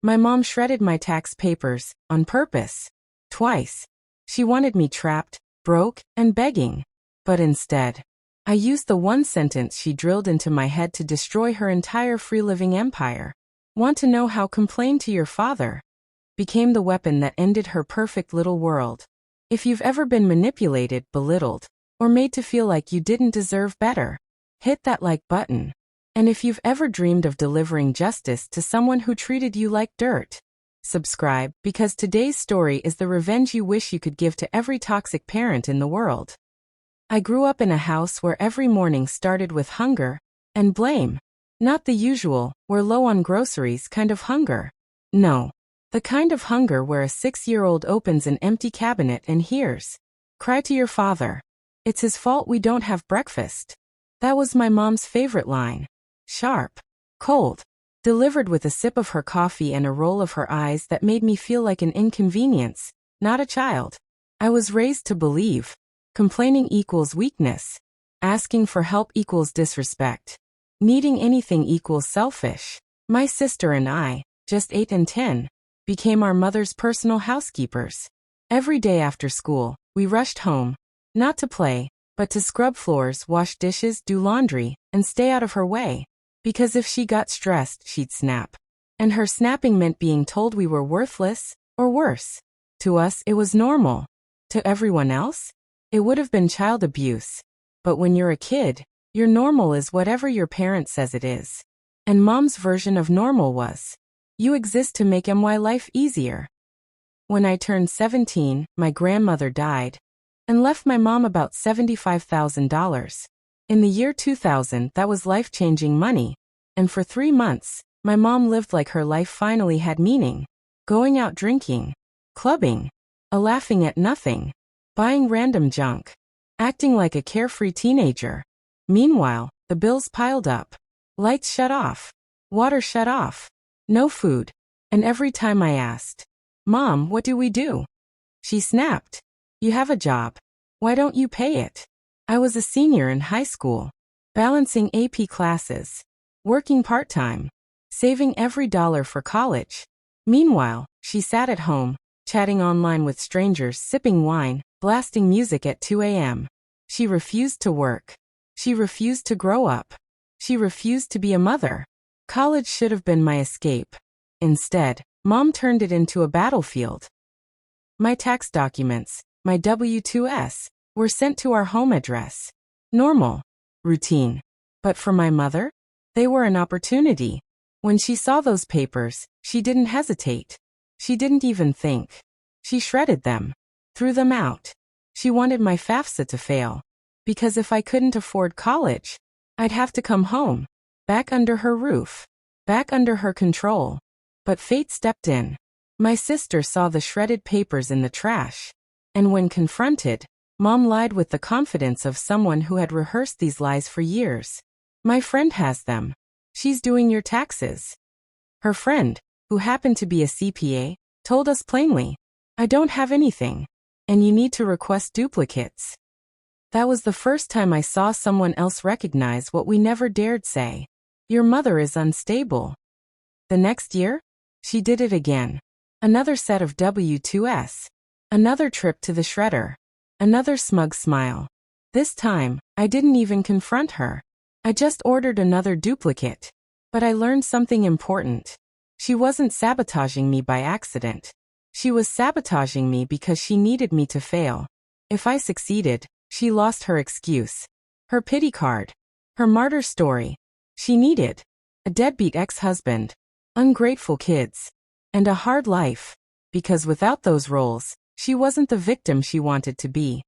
My mom shredded my tax papers, on purpose. Twice. She wanted me trapped, broke, and begging. But instead, I used the one sentence she drilled into my head to destroy her entire free-living empire. Want to know how complain to your father? Became the weapon that ended her perfect little world. If you've ever been manipulated, belittled, or made to feel like you didn't deserve better, hit that like button. And if you've ever dreamed of delivering justice to someone who treated you like dirt, subscribe, because today's story is the revenge you wish you could give to every toxic parent in the world. I grew up in a house where every morning started with hunger and blame. Not the usual, we're low on groceries kind of hunger. No. The kind of hunger where a 6-year-old opens an empty cabinet and hears, "Cry to your father. It's his fault we don't have breakfast." That was my mom's favorite line. Sharp, cold, delivered with a sip of her coffee and a roll of her eyes that made me feel like an inconvenience, not a child. I was raised to believe complaining equals weakness, asking for help equals disrespect, needing anything equals selfish. My sister and I, just 8 and 10, became our mother's personal housekeepers. Every day after school, we rushed home, not to play, but to scrub floors, wash dishes, do laundry, and stay out of her way. Because if she got stressed, she'd snap. And her snapping meant being told we were worthless, or worse. To us, it was normal. To everyone else, it would have been child abuse. But when you're a kid, your normal is whatever your parent says it is. And mom's version of normal was, you exist to make my life easier. When I turned 17, my grandmother died and left my mom about $75,000. In the year 2000, that was life-changing money. And for 3 months, my mom lived like her life finally had meaning. Going out drinking, clubbing, laughing at nothing, buying random junk, acting like a carefree teenager. Meanwhile, the bills piled up. Lights shut off. Water shut off. No food. And every time I asked, "Mom, what do we do?" she snapped, "You have a job. Why don't you pay it?" I was a senior in high school, balancing AP classes, working part-time, saving every dollar for college. Meanwhile, she sat at home, chatting online with strangers, sipping wine, blasting music at 2 a.m. She refused to work. She refused to grow up. She refused to be a mother. College should have been my escape. Instead, mom turned it into a battlefield. My tax documents, my W-2s, were sent to our home address. Normal. Routine. But for my mother, they were an opportunity. When she saw those papers, she didn't hesitate. She didn't even think. She shredded them. Threw them out. She wanted my FAFSA to fail. Because if I couldn't afford college, I'd have to come home. Back under her roof. Back under her control. But fate stepped in. My sister saw the shredded papers in the trash. And when confronted, mom lied with the confidence of someone who had rehearsed these lies for years. "My friend has them. She's doing your taxes." Her friend, who happened to be a CPA, told us plainly, "I don't have anything. And you need to request duplicates." That was the first time I saw someone else recognize what we never dared say. Your mother is unstable. The next year, she did it again. Another set of W-2s. Another trip to the shredder. Another smug smile. This time, I didn't even confront her. I just ordered another duplicate. But I learned something important. She wasn't sabotaging me by accident. She was sabotaging me because she needed me to fail. If I succeeded, she lost her excuse. Her pity card. Her martyr story. She needed a deadbeat ex-husband, ungrateful kids, and a hard life. Because without those roles, she wasn't the victim she wanted to be.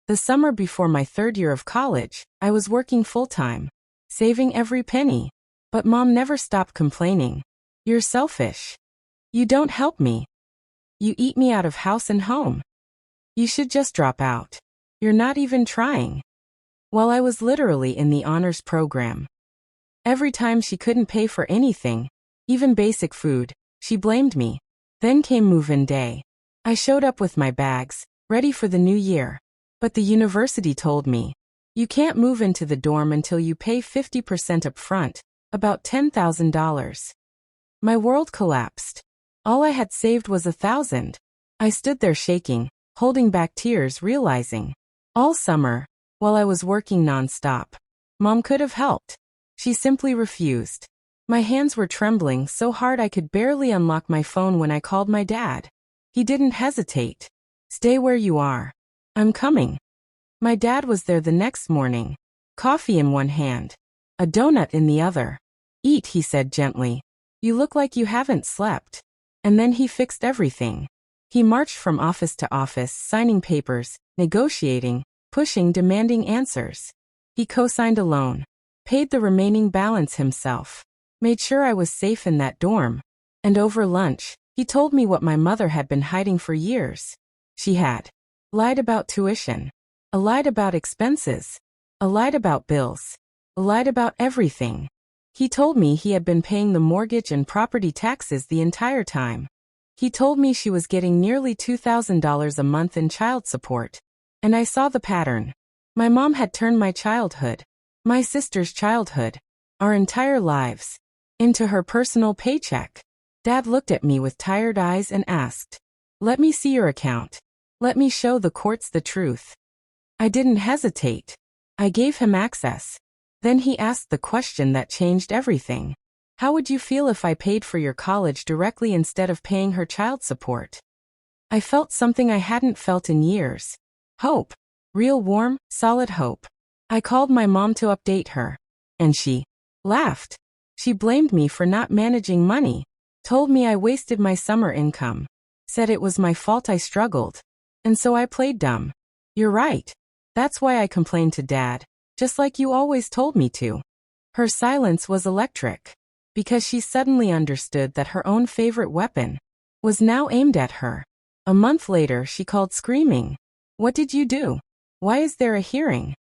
The summer before my 3rd year of college, I was working full-time, saving every penny. But mom never stopped complaining. "You're selfish. You don't help me. You eat me out of house and home. You should just drop out. You're not even trying." While I was literally in the honors program. Every time she couldn't pay for anything, even basic food, she blamed me. Then came move-in day. I showed up with my bags, ready for the new year. But the university told me, "You can't move into the dorm until you pay 50% up front, about $10,000. My world collapsed. All I had saved was 1,000. I stood there shaking, holding back tears, realizing. All summer, while I was working nonstop, Mom could have helped. She simply refused. My hands were trembling so hard I could barely unlock my phone when I called my dad. He didn't hesitate. Stay where you are. I'm coming. My dad was there the next morning. Coffee in one hand. A donut in the other. Eat, he said gently. You look like you haven't slept. And then he fixed everything. He marched from office to office, signing papers, negotiating, pushing, demanding answers. He co-signed a loan. Paid the remaining balance himself. Made sure I was safe in that dorm. And over lunch, he told me what my mother had been hiding for years. She had lied about tuition. Lied about expenses. Lied about bills. Lied about everything. He told me he had been paying the mortgage and property taxes the entire time. He told me she was getting nearly $2,000 a month in child support. And I saw the pattern. My mom had turned my childhood, my sister's childhood, our entire lives, into her personal paycheck. Dad looked at me with tired eyes and asked, "Let me see your account. Let me show the courts the truth." I didn't hesitate. I gave him access. Then he asked the question that changed everything. How would you feel if I paid for your college directly instead of paying her child support? I felt something I hadn't felt in years. Hope. Real warm, solid hope. I called my mom to update her. And she laughed. She blamed me for not managing money. Told me I wasted my summer income. Said it was my fault I struggled. And so I played dumb. You're right. That's why I complained to Dad, just like you always told me to. Her silence was electric. Because she suddenly understood that her own favorite weapon was now aimed at her. A month later, she called screaming. What did you do? Why is there a hearing?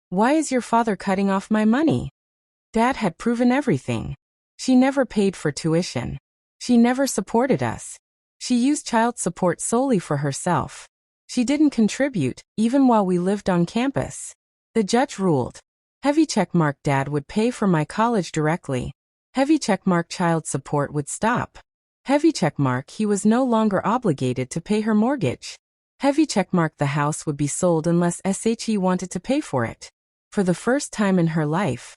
Why is your father cutting off my money? Dad had proven everything. She never paid for tuition. She never supported us. She used child support solely for herself. She didn't contribute, even while we lived on campus. The judge ruled. Heavy checkmark. Dad would pay for my college directly. Heavy checkmark. Child support would stop. Heavy checkmark. He was no longer obligated to pay her mortgage. Heavy checkmark. The house would be sold unless SHE wanted to pay for it. For the first time in her life,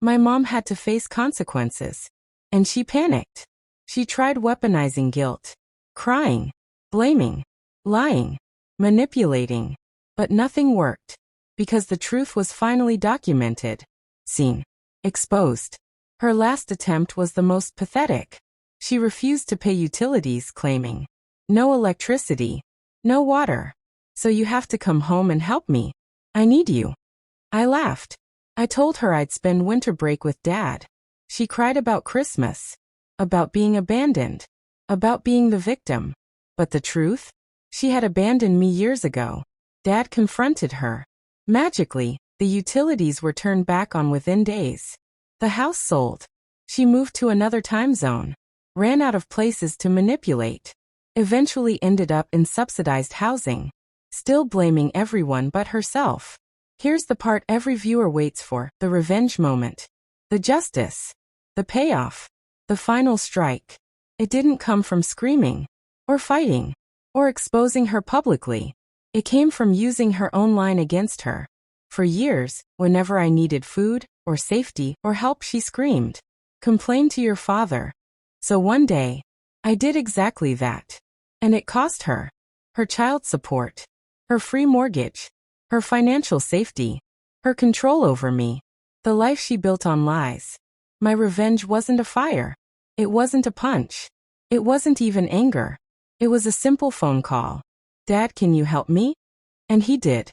my mom had to face consequences. And she panicked. She tried weaponizing guilt. Crying. Blaming. Lying. Manipulating. But nothing worked. Because the truth was finally documented. Seen. Exposed. Her last attempt was the most pathetic. She refused to pay utilities, claiming, "No electricity. No water. So you have to come home and help me. I need you." I laughed. I told her I'd spend winter break with Dad. She cried about Christmas. About being abandoned. About being the victim. But the truth? She had abandoned me years ago. Dad confronted her. Magically, the utilities were turned back on within days. The house sold. She moved to another time zone. Ran out of places to manipulate. Eventually ended up in subsidized housing. Still blaming everyone but herself. Here's the part every viewer waits for, the revenge moment. The justice. The payoff. The final strike. It didn't come from screaming. Or fighting. Or exposing her publicly. It came from using her own line against her. For years, whenever I needed food, or safety, or help, she screamed, "Complain to your father." So one day, I did exactly that. And it cost her. Her child support. Her free mortgage. Her financial safety. Her control over me. The life she built on lies. My revenge wasn't a fire. It wasn't a punch. It wasn't even anger. It was a simple phone call. "Dad, can you help me?" And he did.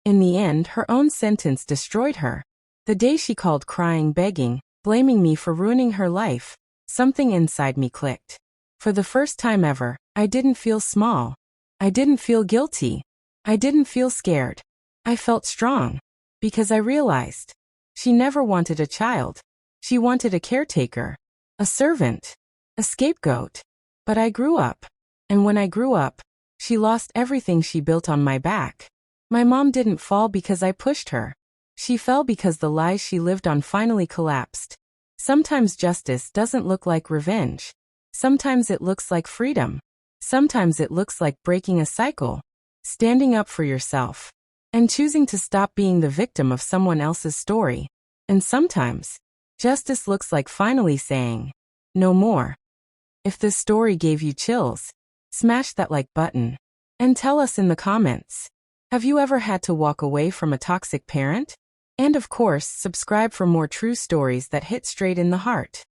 In the end, her own sentence destroyed her. The day she called crying, begging, blaming me for ruining her life, something inside me clicked. For the first time ever, I didn't feel small. I didn't feel guilty. I didn't feel scared. I felt strong. Because I realized. She never wanted a child. She wanted a caretaker. A servant. A scapegoat. But I grew up. And when I grew up, she lost everything she built on my back. My mom didn't fall because I pushed her. She fell because the lies she lived on finally collapsed. Sometimes justice doesn't look like revenge. Sometimes it looks like freedom. Sometimes it looks like breaking a cycle, standing up for yourself, and choosing to stop being the victim of someone else's story. And sometimes, justice looks like finally saying, no more. If this story gave you chills, smash that like button. And tell us in the comments, have you ever had to walk away from a toxic parent? And of course, subscribe for more true stories that hit straight in the heart.